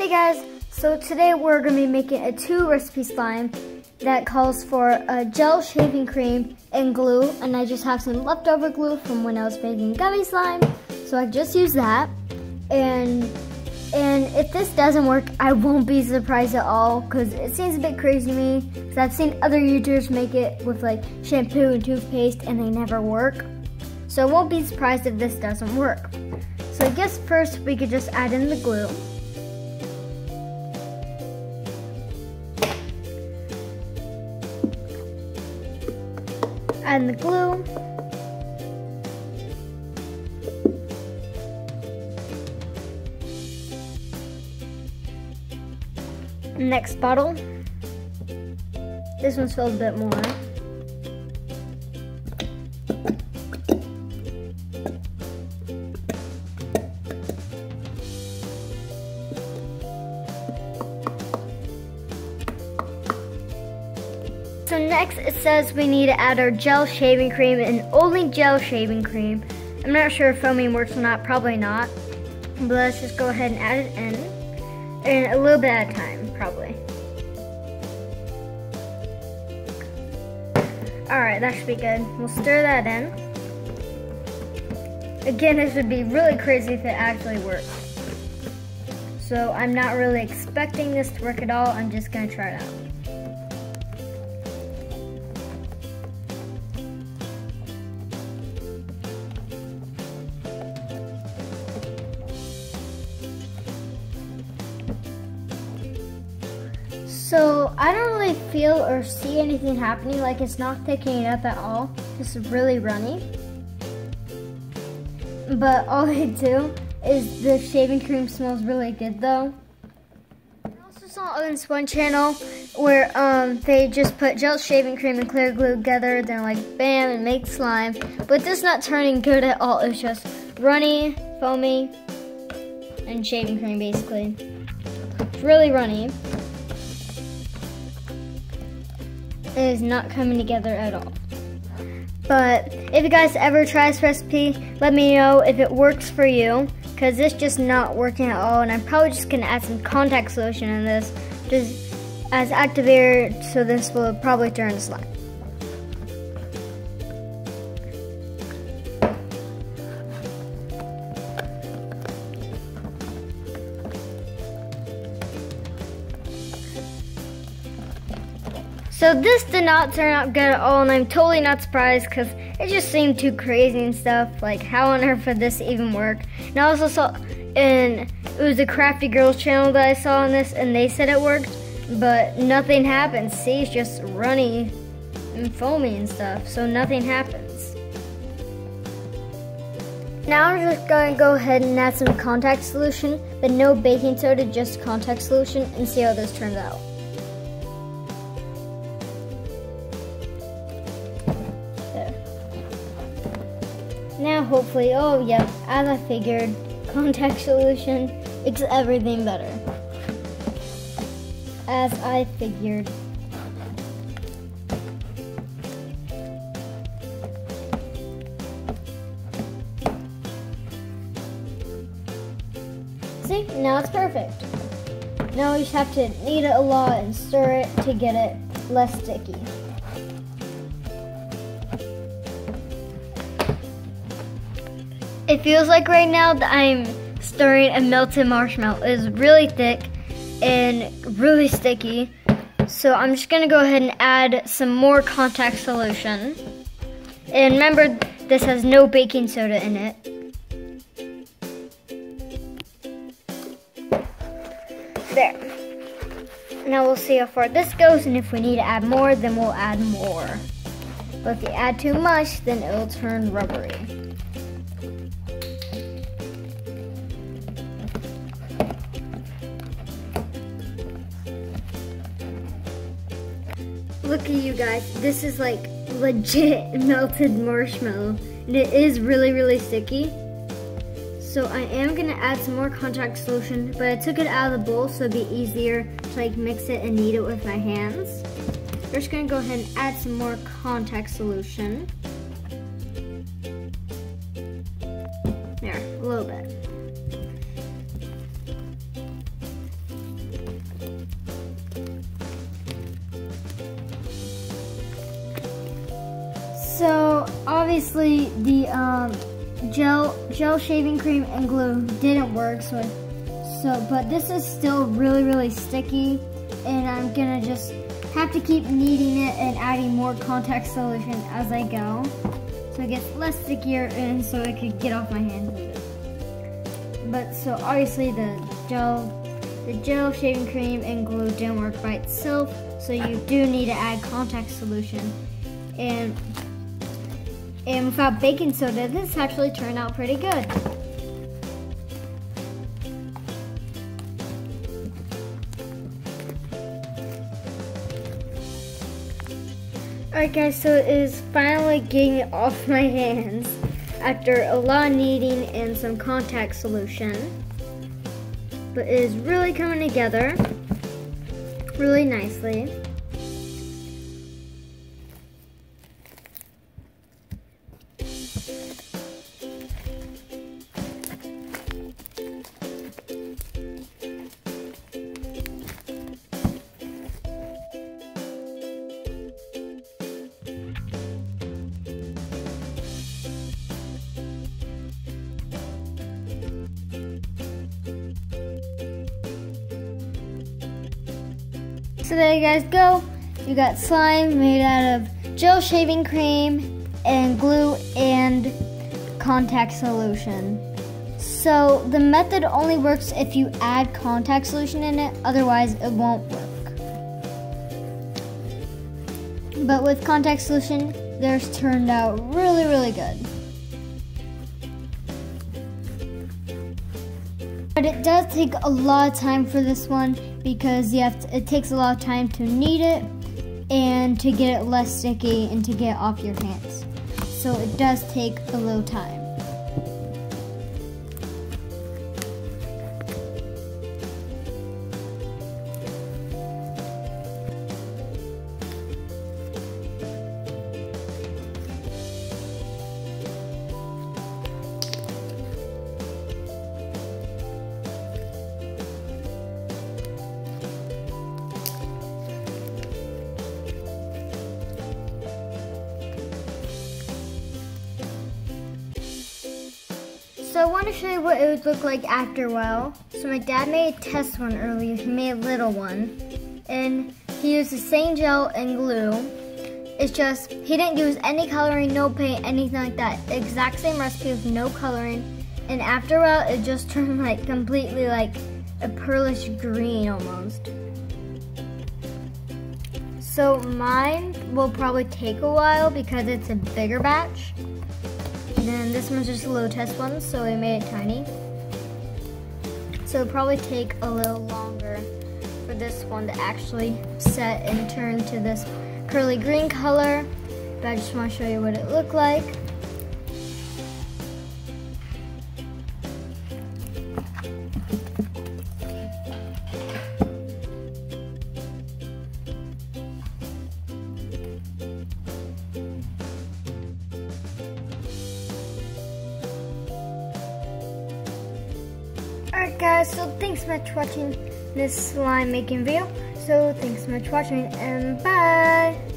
Hey guys, so today we're going to be making a 2-recipe slime that calls for a gel shaving cream and glue, and I just have some leftover glue from when I was making gummy slime, so I just use that. And if this doesn't work, I won't be surprised at all because it seems a bit crazy to me because I've seen other YouTubers make it with like shampoo and toothpaste and they never work. So I won't be surprised if this doesn't work. So I guess first we could just add in the glue. Add in the glue. Next bottle. This one's filled a bit more. So next it says we need to add our gel shaving cream and only gel shaving cream. I'm not sure if foaming works or not, probably not. But let's just go ahead and add it in. And a little bit at a time, probably. Alright, that should be good. We'll stir that in. Again, this would be really crazy if it actually worked. So I'm not really expecting this to work at all. I'm just going to try it out. So I don't really feel or see anything happening, like it's not thickening up at all, just really runny. But all I do is the shaving cream smells really good though. I also saw on this one channel where they just put gel shaving cream and clear glue together, then like bam, and make slime. But this is not turning good at all, it's just runny, foamy, and shaving cream basically. It's really runny. It is not coming together at all. But if you guys ever try this recipe, let me know if it works for you, because it's just not working at all, and I'm probably just gonna add some contact solution in this just as activator, so this will probably turn to slime. So this did not turn out good at all, and I'm totally not surprised because it just seemed too crazy and stuff. Like, how on earth would this even work? And I also saw, and it was a Crafty Girls channel that I saw on this, and they said it worked, but nothing happens. See, it's just runny and foamy and stuff, so nothing happens. Now I'm just going to go ahead and add some contact solution, but no baking soda, just contact solution, and see how this turns out. Now hopefully, oh yep, as I figured, contact solution makes everything better. As I figured. See, now it's perfect. Now we just have to knead it a lot and stir it to get it less sticky. It feels like right now that I'm stirring a melted marshmallow. It is really thick and really sticky. So I'm just gonna go ahead and add some more contact solution. And remember, this has no baking soda in it. There. Now we'll see how far this goes, and if we need to add more, then we'll add more. But if you add too much, then it'll turn rubbery. Look at you guys, this is like legit melted marshmallow, and it is really, really sticky. So I am gonna add some more contact solution, but I took it out of the bowl so it'd be easier to like mix it and knead it with my hands. We're just gonna go ahead and add some more contact solution. There, a little bit. So obviously the gel shaving cream and glue didn't work, but this is still really sticky, and I'm gonna just have to keep kneading it and adding more contact solution as I go, so it gets less stickier and so it could get off my hands a bit. But so obviously the gel shaving cream and glue didn't work by itself, so you do need to add contact solution. And without baking soda, this actually turned out pretty good. Alright guys, so it is finally getting it off my hands after a lot of kneading and some contact solution. But it is really coming together really nicely. So there you guys go. You got slime made out of gel shaving cream and glue and contact solution. So the method only works if you add contact solution in it, otherwise it won't work. But with contact solution, theirs turned out really good. But it does take a lot of time for this one because it takes a lot of time to knead it and to get it less sticky and to get it off your hands. So it does take a little time. So I want to show you what it would look like after a while. So my dad made a test one earlier. He made a little one. And he used the same gel and glue. It's just, he didn't use any coloring, no paint, anything like that. Exact same recipe with no coloring. And after a while, it just turned like completely like a pearlish green almost. So mine will probably take a while because it's a bigger batch. And then this one's just a little test one, so we made it tiny. So it'll probably take a little longer for this one to actually set and turn to this curly green color. But I just want to show you what it looked like. Alright guys, so thanks so much for watching this slime making video. So thanks so much for watching and bye!